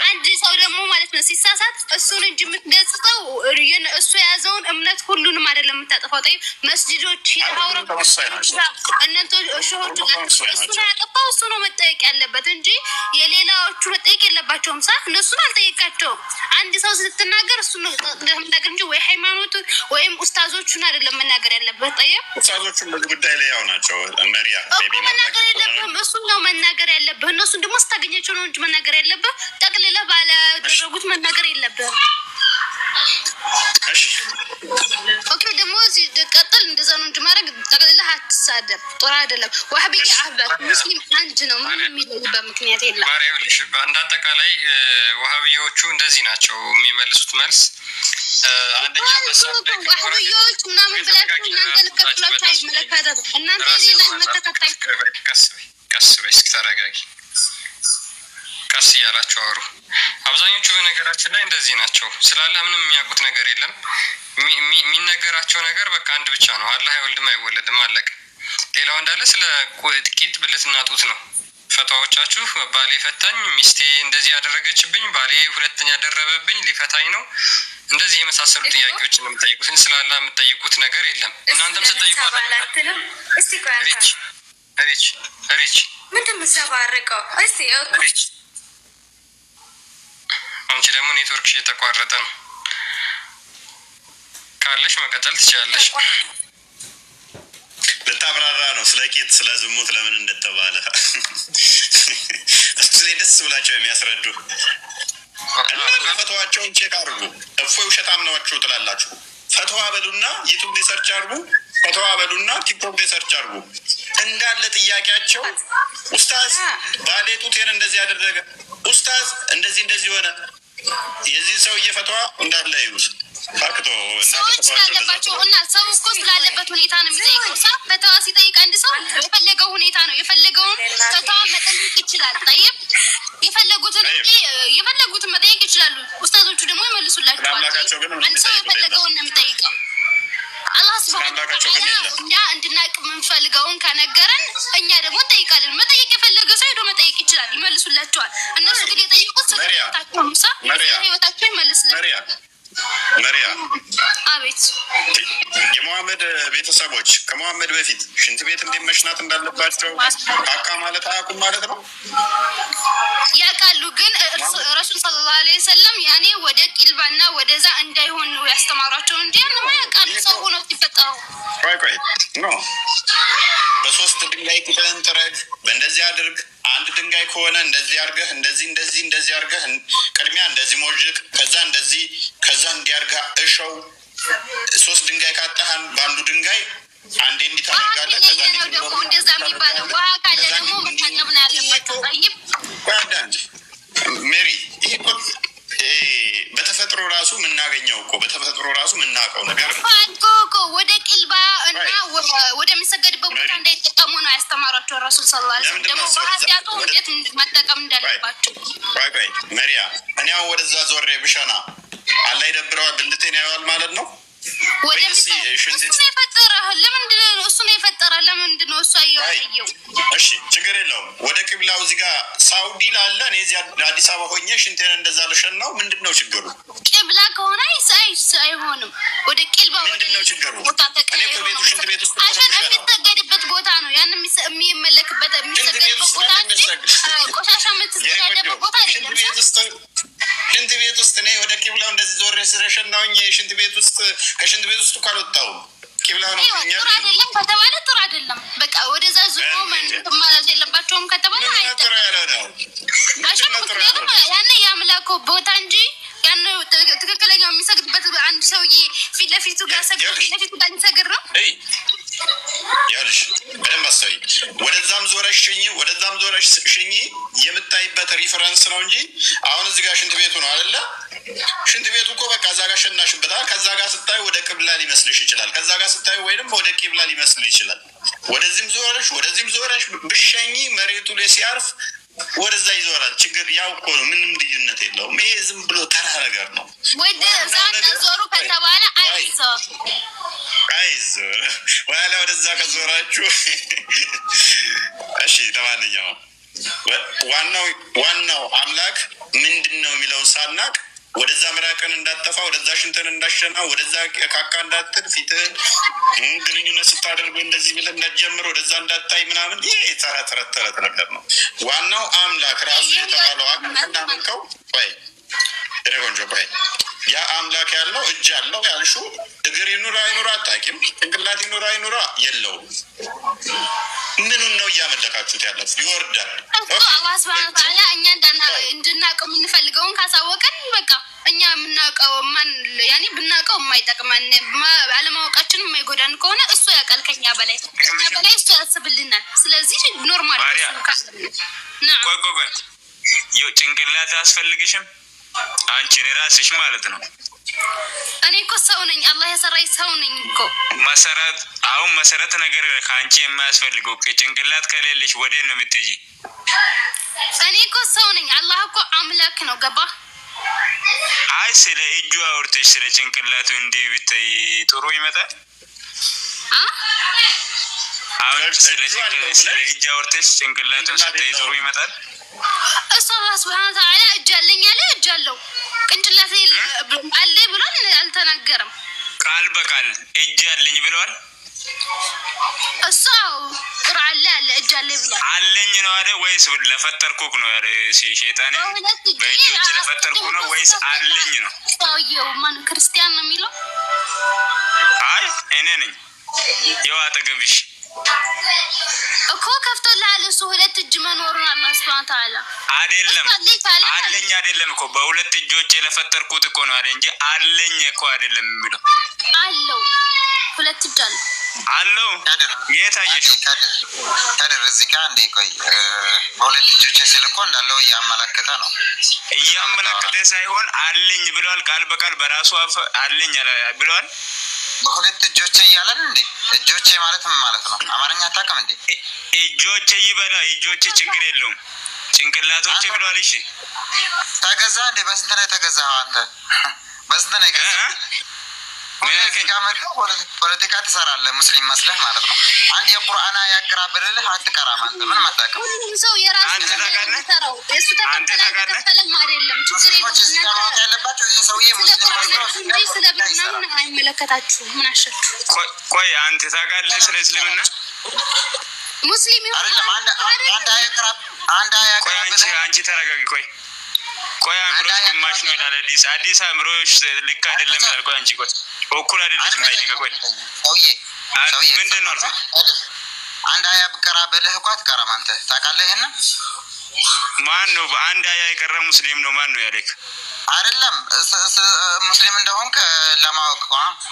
አንድ ሰው ደግሞ ማለት ነው ሲሳሳት እሱን እንጂ የምትገጽጠው እሱ የያዘውን እምነት ሁሉንም አይደለም የምታጠፋው። ጠይብ መስጂዶች ሂዳውራ እናንተ ሾሆቹ እሱን ያጠፋው እሱ ነው መጠየቅ ያለበት እንጂ የሌላዎቹ መጠየቅ የለባቸውም። ሳ እነሱን አልጠየቃቸውም። አንድ ሰው ስትናገር እሱ ነው መናገር እንጂ ወይ ሃይማኖቱን ወይም ኡስታዞቹን አይደለም መናገር ያለበት። ጠይብ ኡስታዞቹን በዚህ ጉዳይ ላይ ያው ናቸው። መሪያ መናገር የለብህም። እሱን ነው መናገር ያለብህ። እነሱን ደግሞ ስታገኛቸው ነው እንጂ መናገር ያለብህ። ጠቅልለህ ባላደረጉት መናገር የለብህም። ኦኬ ደግሞ እዚህ ቀጥል። እንደዛ ነው እንጂ ማድረግ ጠቅልለህ አትሳደብ። ጥሩ አይደለም። ዋህብያ አህባክ ሙስሊም አንድ ነው። ምንም የሚለይበት ምክንያት የለም። ማሪያውልሽ በአንድ አጠቃላይ ዋህብያዎቹ እንደዚህ ናቸው የሚመልሱት መልስ አንደኛ ዋህብያዎች ምናምን ብላችሁ እናንተ ልከፍላችሁ አይመለከታችሁም። እናንተ ሌላ መተከታይ ቀስ በይ እስኪ ተረጋጊ። ቀስ እያላችሁ አውሩ። አብዛኞቹ በነገራችን ላይ እንደዚህ ናቸው። ስላለ ምንም የሚያውቁት ነገር የለም። የሚነገራቸው ነገር በቃ አንድ ብቻ ነው። አላህ አይወልድም አይወለድም አለቀ። ሌላው እንዳለ ስለ ጥቂት ብልትና ጡት ነው። ፈታዎቻችሁ ባሌ ፈታኝ፣ ሚስቴ እንደዚህ ያደረገችብኝ፣ ባሌ ሁለተኛ ደረበብኝ፣ ሊፈታኝ ነው፣ እንደዚህ የመሳሰሉ ጥያቄዎችን የምጠይቁት ስላለ የምጠይቁት ነገር የለም። እናንተም ስትጠይቁት ሪች ምንድን ምዘባርቀው እስቲ ሪች አንቺ ደግሞ ኔትወርክሽ የተቋረጠ ነው። ካለሽ መቀጠል ትችላለሽ። ልታብራራ ነው ስለ ቄት ስለ ዝሙት ለምን እንደተባለ እሱ ላይ ደስ ብላቸው የሚያስረዱ እና ፈተዋቸውን ቼክ አድርጉ። እፎይ ውሸታም ናችሁ ትላላችሁ። ፈተዋ በሉና ዩቲዩብ ላይ ሰርች አድርጉ። ፈተዋ በሉና ቲክቶክ ላይ ሰርች አድርጉ። እንዳለ ጥያቄያቸው ኡስታዝ ባሌ ጡቴን እንደዚህ ያደረገ፣ ኡስታዝ እንደዚህ ሆነ። የዚህ ሰውዬ ፈተዋ እንዳለ ይውስ አክቶ ሰዎች ስላለባቸው እና ሰው እኮ ስላለበት ሁኔታ ነው የሚጠይቀው። ሰው ፈተዋ ሲጠይቅ አንድ ሰው የፈለገው ሁኔታ ነው የፈለገውን ፈተዋ መጠየቅ ይችላል። ጠይብ የፈለጉትን መጠየቅ ይችላሉ። ኡስታዞቹ ደግሞ ይመልሱላቸዋል። አንድ ሰው የፈለገውን ነው የሚጠይቀው። አላህ ሱብሃነሁ ወተዓላ እኛ እንድናቅ የምንፈልገውን ከነገረን እኛ ደግሞ እንጠይቃለን። መጠየቅ የፈለገ ሰው ሄዶ መጠየቅ ይችላል፣ ይመልሱላቸዋል። እነሱ ግን የጠየቁት ስለታቸው ሙሳ ህይወታቸው ይመልስላቸዋል። መሪያ አቤት። የመሐመድ ቤተሰቦች ከመሐመድ በፊት ሽንት ቤት እንዴት መሽናት እንዳለባቸው ካካ ማለት አያውቁም ማለት ነው? ያውቃሉ፣ ግን ረሱል ሰለላሁ ዐለይሂ ወሰለም ያኔ ወደ ቂልባና ወደዛ እንዳይሆን ነው ያስተማሯቸው እንጂ ያንማ ያውቃሉ። ሰው ሆኖ ሲፈጠሩ ቆይ ኖ በሶስት ድንጋይ ተንጠረግ በእንደዚህ አድርግ። አንድ ድንጋይ ከሆነ እንደዚህ አድርገህ እንደዚህ አድርገህ ቅድሚያ እንደዚህ ሞጅቅ፣ ከዛ እንደዚህ፣ ከዛ እንዲያርጋ እሸው። ሶስት ድንጋይ ካጣህን በአንዱ ድንጋይ አንዴ እንዲህ ታደርጋለህ። ከዛ ደግሞ እንደዛ የሚባለው ውሃ ካለ ደግሞ መታጠብ ነው ያለባቸው። ጠይብ ጓዳንጂ ሜሪ ይሄ በተፈጥሮ ራሱ የምናገኘው እኮ በተፈጥሮ ራሱ የምናውቀው ነገር እኮ ወደ ቂልባ እና ወደሚሰገድበት ቦታ እንዳይጠቀሙ ነው ያስተማሯቸው ረሱል ሰለላሁ ዐለይሂ ወሰለም። ደግሞ ውሃ ሲያጡ እንዴት መጠቀም እንዳለባቸው። ቆይ መሪያ እኔ አሁን ወደዛ ዞሬ ብሸና አላህ ይደብረዋል ብልቴን ያየዋል ማለት ነው። እሱ ነው የፈጠረ። ለምንድን ነው እሱ አየው? እሺ ችግር የለውም። ወደ ቂብላው እዚህ ጋር ሳውዲ ላለ እኔ እዚህ አዲስ አበባ ሆኜ ሽንቴን እንደዛ ልሸናው ምንድን ነው ችግሩ? ቂብላ ከሆነ አይሆንም። ወደ ቂልባ ምንድን ነው ችግሩ? እኔ እኮ ቤቱ ሽንት ቤት ውስጥ የሚሰገድበት ቦታ ነው። ያን የሚመለክበት የሚሰገድበት ቦታ እንጂ ቆሻሻ የምትዘጋደበት ቦታ አይደለም። ሽንት ቤት ውስጥ እኔ ወደ ቂብላው እንደዚህ ዞሬ ስለሸናውኝ ሽንት ቤት ውስጥ ከሽንት ቤት ውስጥ እኮ አልወጣሁም። ቂብላው ነው ጥሩ አይደለም ከተባለ ጥሩ አይደለም። በቃ ወደዛ ዙሮ ማለት የለባቸውም ከተባለ ጥሩ ያለ ነው። ምክንያቱም ያን የአምላኩ ቦታ እንጂ ያን ትክክለኛው የሚሰግድበት አንድ ሰውዬ ፊት ለፊቱ ጋር የሚሰግድ ነው። ያልሽ በደንብ አስተውይ። ወደዛም ዞረሽ ሽኝ የምታይበት ሪፈረንስ ነው እንጂ አሁን እዚህ ጋር ሽንት ቤቱ ነው አይደለ? ሽንት ቤቱ እኮ በቃ እዛ ጋር ሸናሽበታል። ከዛ ጋር ስታዩ ወደ ቅብላ ሊመስልሽ ይችላል። ከዛ ጋር ስታዩ ወይንም ወደ ቂብላ ሊመስል ይችላል። ወደዚህም ዞረሽ ብሸኝ መሬቱ ላይ ሲያርፍ ወደዛ ይዞራል። ችግር ያው እኮ ነው። ምንም ልዩነት የለውም። ይሄ ዝም ብሎ ተራ ነገር ነው። ወደ ዛና ዞሩ ከተባለ አይዞ ወላ ወደዛ ከዞራችሁ እሺ። ለማንኛውም ዋናው አምላክ ምንድን ነው የሚለውን ሳናቅ ወደዛ ምራቅን እንዳጠፋ፣ ወደዛ ሽንትን እንዳሸና፣ ወደዛ ካካ እንዳትል፣ ፊትህን ግንኙነት ስታደርጉ እንደዚህ ብለህ እንዳትጀምር፣ ወደዛ እንዳታይ ምናምን፣ ይሄ ተረት ነገር ነው። ዋናው አምላክ ራሱ የተባለው እንዳመልከው ቆይ ያ አምላክ ያለው እጅ ያለው ያልሹ እግር ይኑራ አይኑራ አታውቂም። ጭንቅላት ይኑራ አይኑራ የለውም። ምኑን ነው እያመለካችሁት ያለው? ይወርዳል እኮ አላህ ሱብሃነሁ ወተዓላ እኛ እንድናውቅ የምንፈልገውን ካሳወቀን በቃ እኛ የምናውቀው ማን ያኔ ብናውቀው የማይጠቅመን አለማወቃችን የማይጎዳን ከሆነ እሱ ያውቃል ከኛ በላይ እሱ ያስብልናል። ስለዚህ ኖርማል ነው። ቆይ ጭንቅላት አያስፈልግሽም አንቺን ራስሽ ማለት ነው። እኔ እኮ ሰው ነኝ፣ አላህ የሰራኝ ሰው ነኝ እኮ። መሰረት ነገር ከአንቺ የማያስፈልገው ጭንቅላት ከሌለሽ ወዴት ነው የምትሄጂ? እኔ እኮ ሰው ነኝ፣ አላህ እኮ አምላክ ነው። ገባ? አይ ስለ እጁ አውርተሽ ስለ ጭንቅላቱ እንዲህ ብታይ ጥሩ ይመጣል። አሁን ስለ እጅ አውርተሽ ጭንቅላቱን ስታይ ጥሩ ይመጣል። እሱ አላህ ሱብሓነሁ ወተዓላ እጅ አለኝ አለ። እጅ አለው ቅንጭላት አለ ብሏል፣ አልተናገረም። ቃል በቃል እጅ አለኝ ብለዋል። እሱ ቁርአን ላይ አለ እጅ አለ ብሏል። አለኝ ነው አይደል ወይስ ለፈጠርኩክ ነው ያለ ሸይጣን? በእጅ ለፈጠርኩ ነው ወይስ አለኝ ነው? ሰውየው ማን ክርስቲያን ነው የሚለው? አይ እኔ ነኝ የው አጠገብሽ እኮ ከፍቶልሃል። እሱ ሁለት እጅ መኖሩን አላህ ሱብሓነሁ ወተዓላ አይደለም አለኝ አይደለም እኮ በሁለት እጆቼ ለፈጠርኩት እኮ ነው አለ እንጂ አለኝ እኮ አይደለም የሚለው። አለው ሁለት እጅ አለው። የት አየሽው? ታዲያ እዚህ ጋር እንዴ ቆይ በሁለት እጆቼ ሲል እኮ እንዳለው እያመለከተ ነው። እያመለከተ ሳይሆን አለኝ ብለዋል። ቃል በቃል በራሱ አፍ አለኝ ብለዋል። በሁለት እጆቼ እያለን እንዴ እጆቼ ማለት ምን ማለት ነው? አማርኛ አታውቅም እንዴ? እጆቼ ይበላ እጆቼ ችግር የለውም ጭንቅላቶቼ ብለዋል። እሺ ተገዛ እንዴ? በስንት ነው የተገዛኸው አንተ? በስንት ነው የገዛኸው? ፖለቲካ ትሰራለህ ሙስሊም መስለህ ማለት ነው። አንድ የቁርአን ያቀራብልህ አትቀራም አንተ ምን መጣቀም ሰው የራሱ አንተ ታውቃለህ። እሱ ተከተለም አይደለም ችግር ያለባቸው ይሄ ሰውዬ ሙስሊም እንጂ ስለ ብናምን አይመለከታችሁም። ምን አሸቱ? ቆይ አንተ ታውቃለህ ስለ እስልምና ሙስሊም አይደለም። አንድ ያቀራብልህ አንቺ ተረጋጊ። ቆይ አእምሮሽ ግማሽ ነው ይላል አዲስ አእምሮሽ ልክ አይደለም ይላል። ቆይ አንቺ እኩል አይደለሽ ማለት ነው። ሰውዬ ምንድን ነው አንድ አያ ብቀራብልህ እኮ አትቀራም አንተ ታውቃለህ። ይሄን ማን ነው በአንድ አያ የቀረ ሙስሊም ነው ማን ነው ያለክ? አይደለም ሙስሊም እንደሆንክ ለማወቅ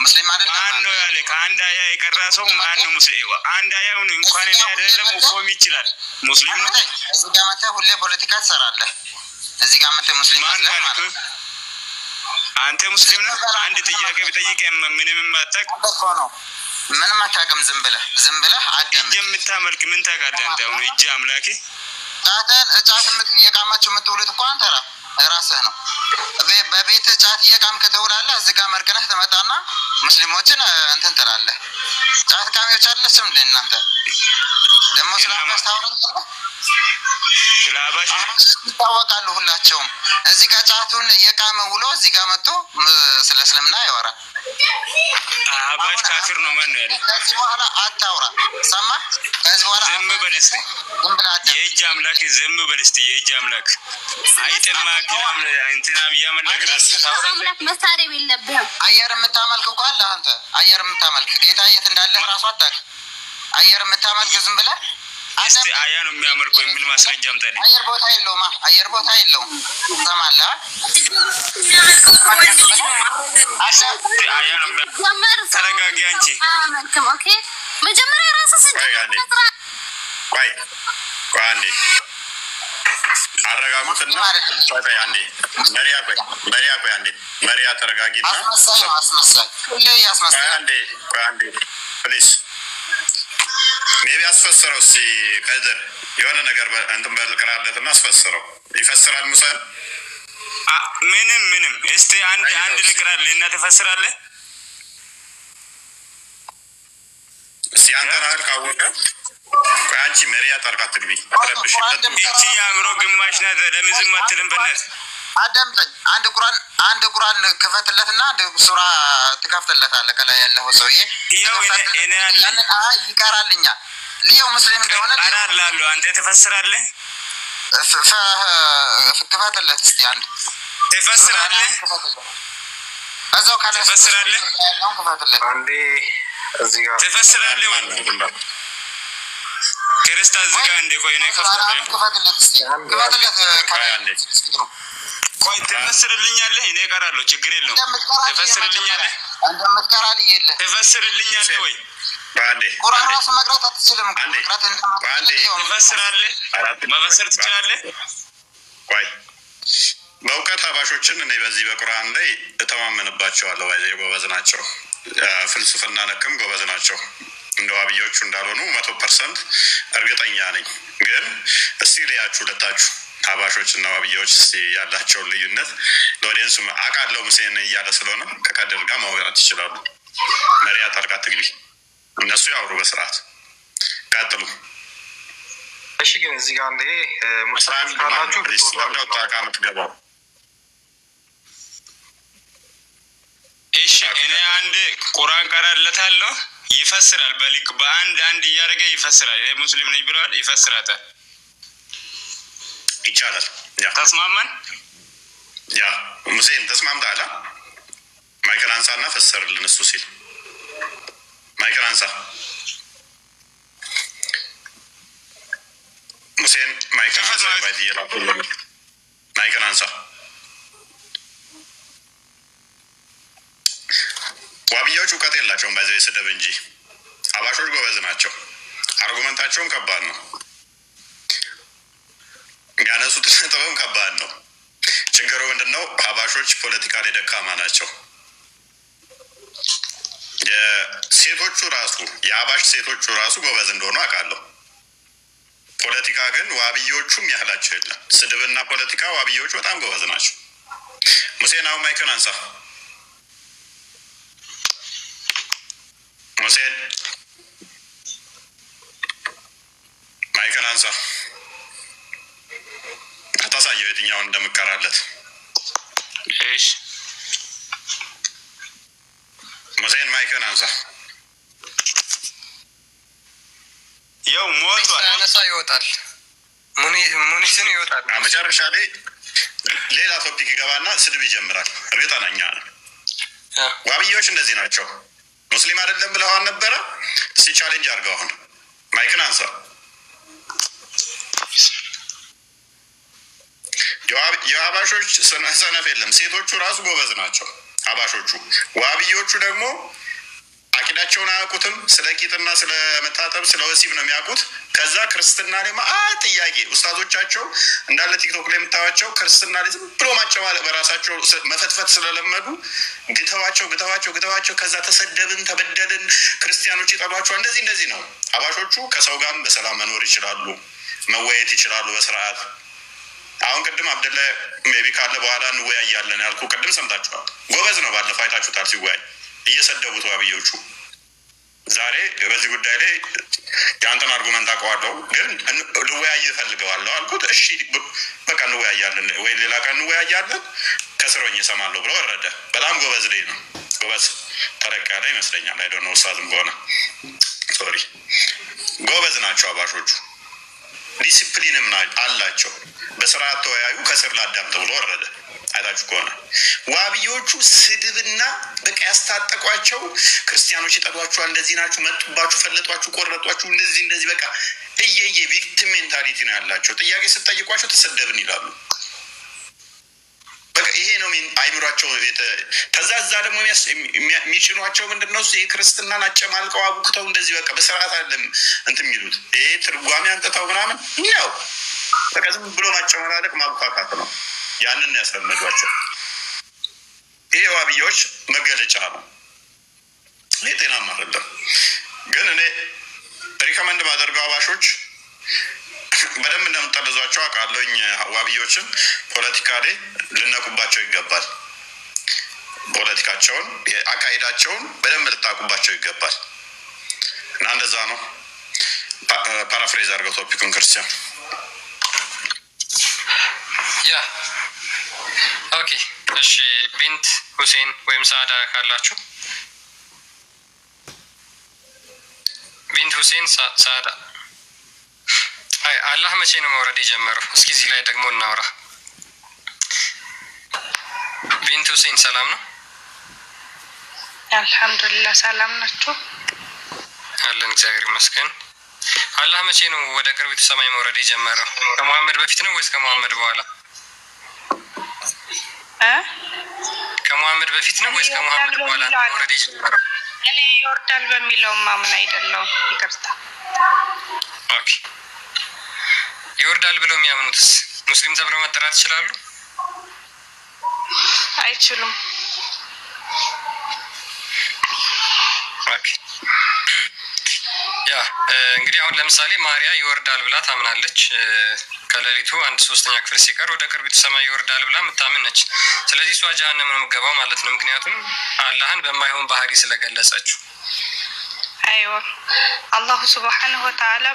ሙስሊም አይደለም ማን ነው ያለክ? አንድ አያ የቀረ ሰው ማን ነው ሙስሊም? አንድ አያውን እንኳን እኔ አይደለም ኡፎም ይችላል ሙስሊም ነው። እዚህ ጋር መተህ ሁሌ ፖለቲካ ትሰራለህ። እዚህ ጋር መተህ ሙስሊም ማለት ነው። አንተ ሙስሊም ነው? አንድ ጥያቄ ብጠይቅ ምንም የማታውቅ እኮ ነው። ምንም አታውቅም። ዝም ብለህ አዳም እጅ የምታመልክ ምን ታውቃለህ አንተ? አሁን እጅ አምላኬ ጫት እየቃማችሁ የምትውሉት እኮ አንተ ራስህ ነው። በቤት ጫት እየቃምክ ትውላለህ። እዚህ ጋር መርቅነህ ትመጣና ሙስሊሞችን እንትን ትላለህ። ጫት ቃሚዎች አይደለችም እንደ እናንተ ደግሞ ስላባሽ ታወራለህ። ስላባሽ ይታወቃሉ ሁላቸውም። እዚህ ጋር ጫቱን እየቃመ ውሎ እዚህ ጋር መጥቶ ስለ እስልምና ያወራል። አባሽ ካፊር ነው ማን ነው ያለ? ከዚህ በኋላ አታውራ ሰማ። ከዚህ በኋላ ዝም በል እስቲ። የእጅ አምላክ ዝም በል እስቲ። የእጅ አምላክ አይጥማ ግላም እንትና እያመለክ አምላክ መሳሪያ የለብህም። አየር የምታመልክ እኮ አለ አንተ። አየር የምታመልክ ጌታ የት እንዳለ ራሱ አታውቅም። አየር የምታመልክ ዝም ብለህ እስቲ አያ ነው የሚያመልከው የሚል ማስረጃ አምጣልኝ። አየር ቦታ የለውም። አየር ቦታ የለውም። ትሰማለህ? አያ ነው ተረጋጊ አንቺ። ኦኬ መጀመሪያ ራስህ ቆይ አንዴ አረጋጉትና አንዴ መሪያ ተረጋጊና አስመሳይ ሁሌ ያስመሳይ። አንዴ ፕሊዝ ሜቢ አስፈስረው እስኪ ከዘር የሆነ ነገር እንትን በልቅራለትና አስፈስረው ይፈስራል ሙሳን ምንም እስቲ አንድ ልቅራለህ እና ትፈስራለህ። እስቲ አንተ ናህል ካወቀ አንቺ መሪያ ጣልቃ ትግቢ ረብሽ እቺ የአእምሮ ግማሽ ናት። ለምን ዝም አትልም? በእናትህ አዳምጠኝ። አንድ ቁርአን ክፈትለትና አንድ ሱራ ትከፍትለታለህ። ከላይ ያለው ሰውዬ ይኸው እኔ ያለኝ ይቀራልኛል። ልየው ሙስሊም እንደሆነ አላላለሁ። አንተ ትፈስራለህ። ክፈትለት እስቲ አንድ ትፈስራለህ። እዛው ካለ ትፈስራለህ። ክፈትለት አንዴ እዚህ ጋር ትፈስራለህ። ክርስቲያን እዚህ ጋር እንደ ቆይ ነው ከፍተህ ቆይ ትፈስርልኛለህ? እኔ እቀራለሁ፣ ችግር የለውም። ትፈስርልኛለህ? ትፈስርልኛለህ ወይ? ቁርአን ራሱ መቅራት አትችልም። ትፈስራለህ? መፈሰር ትችላለህ? ቆይ በእውቀት አባሾችን እኔ በዚህ በቁርአን ላይ እተማመንባቸዋለሁ። ጎበዝ ናቸው። ፍልስፍና ነክም ጎበዝ ናቸው። እንደ ዋብዮቹ እንዳልሆኑ 100% እርግጠኛ ነኝ። ግን እስቲ ልያችሁ ሁለታችሁ አባሾች እና ዋብዮች ያላቸውን ልዩነት ለኦዲየንሱ አውቃለሁ። ሙሴን እያለ ስለሆነ ከቀድር ጋር ማውራት ይችላሉ። መሪያ ጣልቃ ትግቢ፣ እነሱ ያውሩ በስርዓት ቀጥሉ። እሺ ግን እዚህ ጋር እንደ ሙስሊም ካላችሁ ወደ ጣልቃ ምትገባው እሺ እኔ አንድ ቁርአን ቀራለታለሁ፣ ይፈስራል። በልክ በአንድ አንድ እያደረገ ይፈስራል። እኔ ሙስሊም ነኝ ብለዋል፣ ይፈስራታል። ይቻላል። ተስማማን? ያ ሙሴን ተስማምታላ? ማይክል አንሳና ፈሰርልን። እሱ ሲል ማይክል አንሳ። ሙሴን ማይክል አንሳ ባይት ይላል። ማይክል አንሳ። ዋብያዎች እውቀት የላቸውም። ባይዘው የስድብ እንጂ አባሾች ጎበዝ ናቸው። አርጉመንታቸውም ከባድ ነው። ያነሱት ነጥብም ከባድ ነው። ችግሩ ምንድነው? አባሾች ፖለቲካ ላይ ደካማ ናቸው። የሴቶቹ ራሱ የአባሽ ሴቶቹ ራሱ ጎበዝ እንደሆኑ አውቃለሁ። ፖለቲካ ግን ዋብዮቹም ያህላቸው የለም። ስድብና ፖለቲካ ዋብዮቹ በጣም ጎበዝ ናቸው። ሙሴን አሁን ማይክን አንሳ። ሙሴን ማይክን አንሳ። አታሳየው የትኛውን እንደምቀራለት። እሺ ሙሴን ማይክን አንሳ። ያው ሞቷል። አነሳ ይወጣል። ሙኒስን ይወጣል። መጨረሻ ላይ ሌላ ቶፒክ ይገባና ስድብ ይጀምራል። እርግጠኛ ነው። ዋብዮች እንደዚህ ናቸው። ሙስሊም አይደለም ብለዋል ነበረ። እስቲ ቻሌንጅ አድርገው። አሁን ማይክን አንሳ። የአባሾች ሰነፍ የለም። ሴቶቹ ራሱ ጎበዝ ናቸው አባሾቹ። ዋብዮቹ ደግሞ አቂዳቸውን አያውቁትም። ስለ ቂጥና ስለ መታጠብ ስለ ወሲብ ነው የሚያውቁት። ከዛ ክርስትና ላይ ጥያቄ ኡስታዞቻቸው እንዳለ ቲክቶክ ላይ የምታዩቸው ክርስትና ላይ ዝም ብሎ ማጨማለቅ በራሳቸው መፈትፈት ስለለመዱ ግተዋቸው ከዛ ተሰደብን ተበደልን ክርስቲያኖች ይጠሏቸዋል። እንደዚህ ነው። አባሾቹ ከሰው ጋር በሰላም መኖር ይችላሉ፣ መወያየት ይችላሉ በስርዓት። አሁን ቅድም አብደላ ሜቢ ካለ በኋላ እንወያያለን ያልኩ ቅድም ሰምታችኋል። ጎበዝ ነው። ባለፈው አይታችሁታል ሲወያይ እየሰደቡት ዋብዮቹ። ዛሬ በዚህ ጉዳይ ላይ የአንተን አርጉመንት አውቀዋለሁ፣ ግን ልወያይ እፈልገዋለሁ አልኩት። እሺ በቃ እንወያያለን ወይ ሌላ ቀን እንወያያለን፣ ከስሮኝ እሰማለሁ ብሎ ወረደ። በጣም ጎበዝ ላይ ነው። ጎበዝ ተለቅ ያለ ይመስለኛል። አይደው ነው ኡስታዝም ከሆነ ሶሪ። ጎበዝ ናቸው አባሾቹ። ዲሲፕሊንም አላቸው። በስርዓት ተወያዩ፣ ከስር ላዳምጥ ብሎ ወረደ። አይታችሁ ከሆነ ዋብዮቹ ስድብና በቃ ያስታጠቋቸው ክርስቲያኖች ይጠሏቸዋል። እንደዚህ ናችሁ፣ መጡባችሁ፣ ፈለጧችሁ፣ ቆረጧችሁ፣ እንደዚህ በቃ ቪክቲም ሜንታሊቲ ነው ያላቸው። ጥያቄ ስትጠይቋቸው ተሰደብን ይላሉ። በቃ ይሄ ነው አይምሯቸው። ከዛ እዛ ደግሞ የሚጭኗቸው ምንድነው? የክርስትናን አጨማልቀው አቡክተው እንደዚህ በቃ በስርዓት አለም እንትን የሚሉት ይሄ ትርጓሜ አንጥተው ምናምን ያው በቃ ዝም ብሎ ማጨማላለቅ ማቡካካት ነው። ያንን ያስለመዷቸው። ይሄ ዋብዮች መገለጫ ነው። ጤናማ አይደለም። ግን እኔ ሪከመንድ ማደርገው አባሾች በደንብ እንደምጠልዟቸው አውቃለሁኝ። ዋብዮችን ፖለቲካ ላይ ልነቁባቸው ይገባል። ፖለቲካቸውን አካሄዳቸውን በደንብ ልታቁባቸው ይገባል። እና እንደዛ ነው። ፓራፍሬዝ አድርገው ቶፒኩን ክርስቲያን ኦኬ እሺ። ቢንት ሁሴን ወይም ሳዳ ካላችሁ ቢንት ሁሴን ሳዳ። አላህ መቼ ነው መውረድ የጀመረው? እስኪ እዚህ ላይ ደግሞ እናውራ። ቢንት ሁሴን ሰላም ነው? አልሐምዱሊላህ ሰላም ናችሁ? አለን እግዚአብሔር ይመስገን። አላህ መቼ ነው ወደ ቅርቢቱ ሰማይ መውረድ የጀመረው? ከመሐመድ በፊት ነው ወይስ ከመሐመድ በኋላ? ከመሐመድ በፊት ነው ወይስ ከመሐመድ በኋላ መውረድ የጀመረው? እኔ ይወርዳል በሚለው ማምን አይደለሁም። ይቅርታ። ኦኬ፣ ይወርዳል ብለው የሚያምኑትስ ሙስሊም ተብለው መጠራት ይችላሉ? አይችሉም። ኦኬ፣ ያ እንግዲህ አሁን ለምሳሌ ማርያ ይወርዳል ብላ ታምናለች። ከሌሊቱ 1/3 ክፍል ሲቀር ወደ ቅርቢቱ ሰማይ ይወርዳል ብላ የምታምን ነች። ስለዚህ እሷ ጀሃነም ነው የምትገባው ማለት ነው። ምክንያቱም አላህን በማይሆን ባህሪ ስለገለጸችው። አይዋ አላሁ ሱብሓነሁ ወተዓላ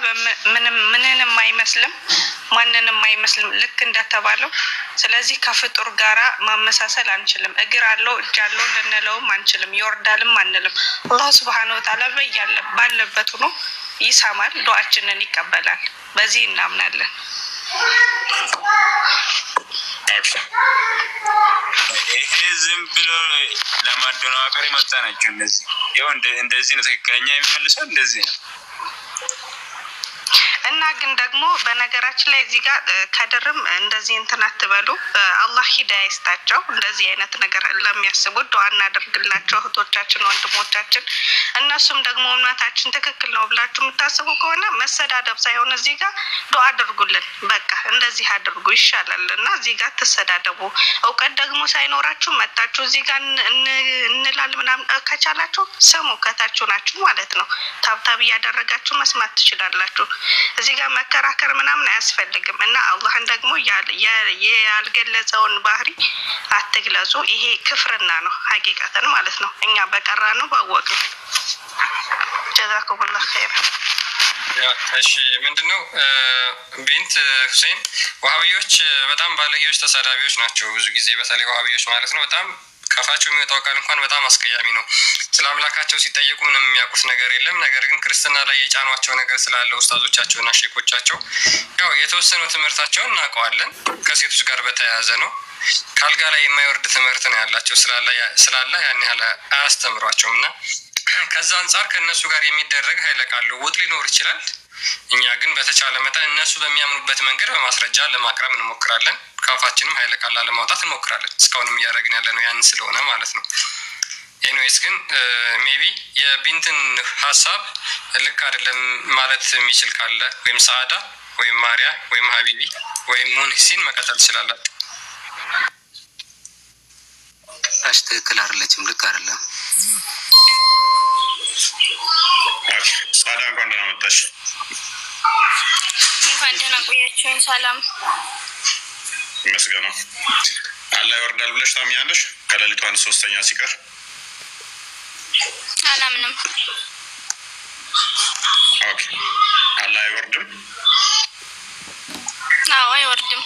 ምንንም አይመስልም፣ ማንንም አይመስልም፣ ልክ እንደተባለው። ስለዚህ ከፍጡር ጋራ ማመሳሰል አንችልም። እግር አለው እጅ አለው ልንለውም አንችልም፣ ይወርዳልም አንልም። አላሁ ሱብሓነሁ ወተዓላ ባለበት ሆኖ ይሰማል፣ ዱዓችንን ይቀበላል። በዚህ እናምናለን። ይሄ ዝም ብሎ ለማደናቀር የመጣ ናቸው እነዚህ። ያው እንደዚህ ነው ትክክለኛ የሚመልሰው እንደዚህ ነው። እና ግን ደግሞ በነገራችን ላይ እዚህ ጋር ከድርም እንደዚህ እንትን አትበሉ። አላህ ሂዳያ ይስጣቸው። እንደዚህ አይነት ነገር ለሚያስቡት ዱዓ እናደርግላቸው እህቶቻችን፣ ወንድሞቻችን። እነሱም ደግሞ እምነታችን ትክክል ነው ብላችሁ የምታስቡ ከሆነ መሰዳደብ ሳይሆን እዚህ ጋር ዱዓ አድርጉልን። በቃ እንደዚህ አድርጉ ይሻላል። እና እዚህ ጋር ትሰዳደቡ። እውቀት ደግሞ ሳይኖራችሁ መጣችሁ እዚህ ጋር እንላል ምናምን ከቻላችሁ ስሙ። ከታችሁ ናችሁ ማለት ነው። ታብታብ እያደረጋችሁ መስማት ትችላላችሁ። እዚህ ጋር መከራከር ምናምን አያስፈልግም። እና አላህን ደግሞ ያልገለጸውን ባህሪ አትግለጹ። ይሄ ክፍርና ነው ሀቂቀተን ማለት ነው። እኛ በቀራ ነው ባወቅ ነው። ጀዛኩሙላህ ኸይር። እሺ ምንድነው ቢንት ሁሴን፣ ዋሃቢዎች በጣም ባለጌዎች፣ ተሳዳቢዎች ናቸው። ብዙ ጊዜ በተለይ ዋሃቢዎች ማለት ነው በጣም ከፋቸው የሚወጣው ቃል እንኳን በጣም አስቀያሚ ነው። ስለ አምላካቸው ሲጠየቁ ምንም የሚያውቁት ነገር የለም። ነገር ግን ክርስትና ላይ የጫኗቸው ነገር ስላለ ኡስታዞቻቸውና ሼኮቻቸው ያው የተወሰነው ትምህርታቸውን እናውቀዋለን። ከሴቶች ጋር በተያያዘ ነው። ከአልጋ ላይ የማይወርድ ትምህርት ነው ያላቸው። ስላለ ያን ያህል አያስተምሯቸውም። እና ከዛ አንጻር ከእነሱ ጋር የሚደረግ ኃይለ ቃል ልውውጥ ሊኖር ይችላል። እኛ ግን በተቻለ መጠን እነሱ በሚያምኑበት መንገድ በማስረጃ ለማቅረብ እንሞክራለን። ካፋችንም ኃይለ ቃል ለማውጣት እንሞክራለን። እስካሁንም እያደረግን ያለ ነው ያን ስለሆነ ማለት ነው። ኤኒዌይስ ግን ሜቢ የቢንትን ሀሳብ ልክ አይደለም ማለት የሚችል ካለ ወይም ሰአዳ ወይም ማርያ ወይም ሀቢቢ ወይም ሙንሲን መቀጠል ትችላላችሁ። እሺ ትክክል አይደለችም፣ ልክ አይደለም። ሰአዳ እንኳን ደህና መጣሽ። እንኳን ደህና ቆያችሁኝ። ሰላም ይመስገነው። አላህ ይወርዳል ብለሽ ታምኛለሽ? ከሌሊቱ 1/3 ሲቀር አላምንም። ኦኬ፣ አላህ አይወርድም? አዎ አይወርድም።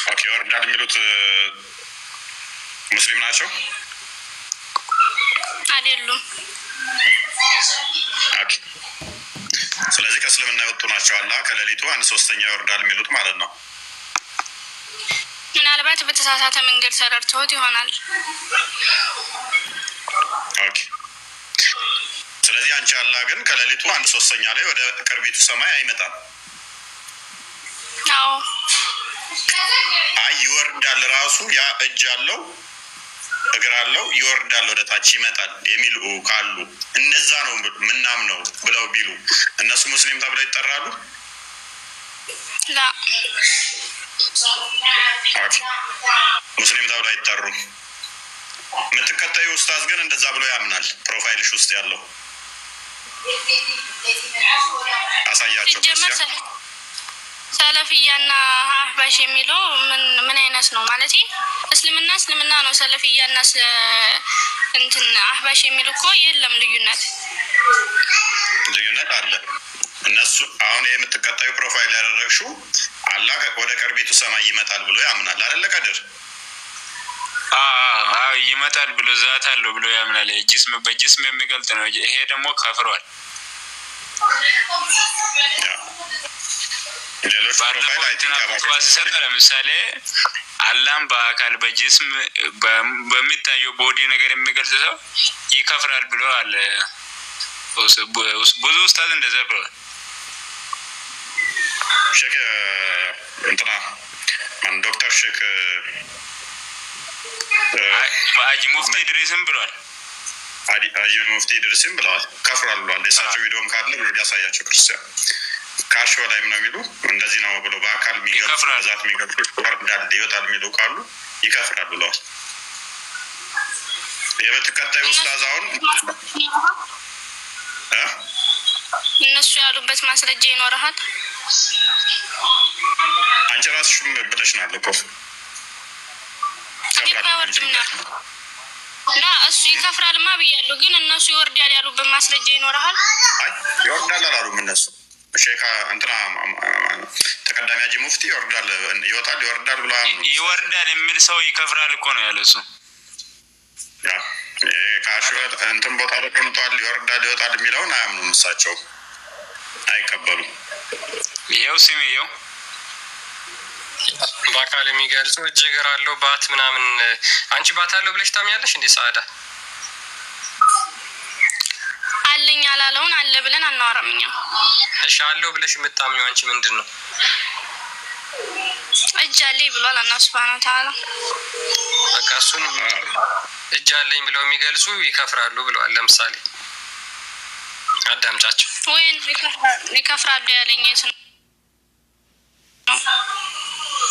ኦኬ፣ ይወርዳል የሚሉት ሙስሊም ናቸው አይደሉም? ኦኬ፣ ስለዚህ ከእስልምና የወጡ ናቸው። አላህ ከሌሊቱ 1/3 ይወርዳል የሚሉት ማለት ነው። ምናልባት በተሳሳተ መንገድ ተረድተውት ይሆናል። ኦኬ፣ ስለዚህ አንቺ አላህ ግን ከሌሊቱ 1/3 ላይ ወደ ቅርቢቱ ሰማይ አይመጣም? አዎ። አይ ይወርዳል፣ ራሱ ያ እጅ አለው እግር አለው ይወርዳል፣ ወደ ታች ይመጣል የሚሉ ካሉ እነዛ ነው ምናምነው ብለው ቢሉ እነሱ ሙስሊም ተብለው ይጠራሉ? ላ ሙስሊም ተብለው አይጠሩም። የምትከታዩ ኡስታዝ ግን እንደዛ ብሎ ያምናል። ፕሮፋይልሽ ውስጥ ያለው አሳያቸው። ሰለፊያና አህባሽ የሚለው ምን አይነት ነው ማለት? እስልምና ነው። ሰለፊያና እንትን አህባሽ የሚለው እኮ የለም ልዩነት አለ። እነሱ አሁን የምትከታዩ ፕሮፋይል ያደረግሽው አላህ ወደ ቅርቢቱ ሰማይ ይመጣል ብሎ ያምናል አይደለ? ቀድር ይመጣል ብሎ ዛት አለው ብሎ ያምናል። በጅስም የሚገልጥ ነው። ይሄ ደግሞ ከፍሯል። ለምሳሌ አላህም በአካል በጅስም በሚታየው ቦዲ ነገር የሚገልጽ ሰው ይከፍራል ብሎ አለ ብዙ ኡስታዝ እንደዛ ብለዋል። ሼክ እንትና ዶክተር ሼክ ሀጂ ሙፍቲ ኢድሪስም ብለዋል። ሀጂ ሙፍቲ ኢድሪስም ብለዋል። ከፍሯል ብለዋል። የእሳቸው ቪዲዮም ካለ ያሳያቸው ክርስቲያን ከአርሽ በላይም ነው የሚሉ እንደዚህ ነው ብሎ በአካል የሚገልጹ በዛት የሚገልጹ ወርዳል ይወጣል የሚሉ ካሉ ይከፍራል ብለዋል። የምትከታዩ ኡስታዝ አሁን እነሱ ያሉበት ማስረጃ ይኖርሃል? አንቺ ራስሽም ብለሽናል እኮ እና እሱ ይከፍራልማ ብያለሁ። ግን እነሱ ይወርዳል ያሉበት ማስረጃ ይኖርሃል? አይ ይወርዳል አላሉም እነሱ። ሼካ እንትና ተቀዳሚ ሀጂ ሙፍቲ ይወርዳል ይወጣል ይወርዳል ብላ ይወርዳል የሚል ሰው ይከፍራል እኮ ነው ያለ እሱ። ያ ካሽ እንትን ቦታ ተቀምጧል ይወርዳል ይወጣል የሚለውን አያምኑም እሳቸው አይቀበሉም። ይኸው ስም ይኸው በአካል የሚገልጹ እጅግር አለው ባት ምናምን። አንቺ ባት አለው ብለሽ ታምኛለሽ እንዴ ሰዓዳ? አለኝ አላለውን አለ ብለን አናወራም እኛ። እሺ አለው ብለሽ የምታምኚው አንቺ ምንድን ነው? እጅ አለኝ ብሏል አላህ ሱብሃነሁ ወተዓላ። በቃ እሱን እጅ አለኝ ብለው የሚገልጹ ይከፍራሉ ብለዋል። ለምሳሌ አዳምጫቸው። ወይን ይከፍራሉ ያለኝ የት ነው?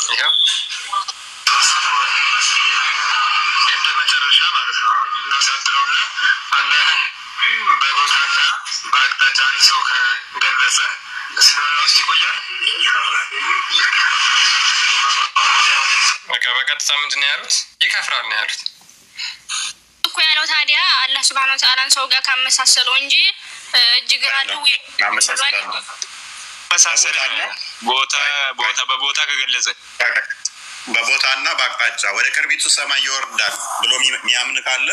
ይኸው እንደ መጨረሻ ማለት ነው እናሳጥረውና አላህን በቦታና በአቅጣጫ አንድ ሰው ከገለጸ እስልምና ውስጥ ይቆያል። በቃ በቀጥታ ምንድን ነው ያሉት? ይከፍራል ነው ያሉት እኮ ያለው። ታዲያ አላህ ሱብሃነሁ ወተዓላን ሰው ጋር ካመሳሰለው እንጂ እጅግር አለው ቦታ በቦታ ከገለጸ በቦታና በአቅጣጫ ወደ ቅርቢቱ ሰማይ ይወርዳል ብሎ የሚያምን ካለ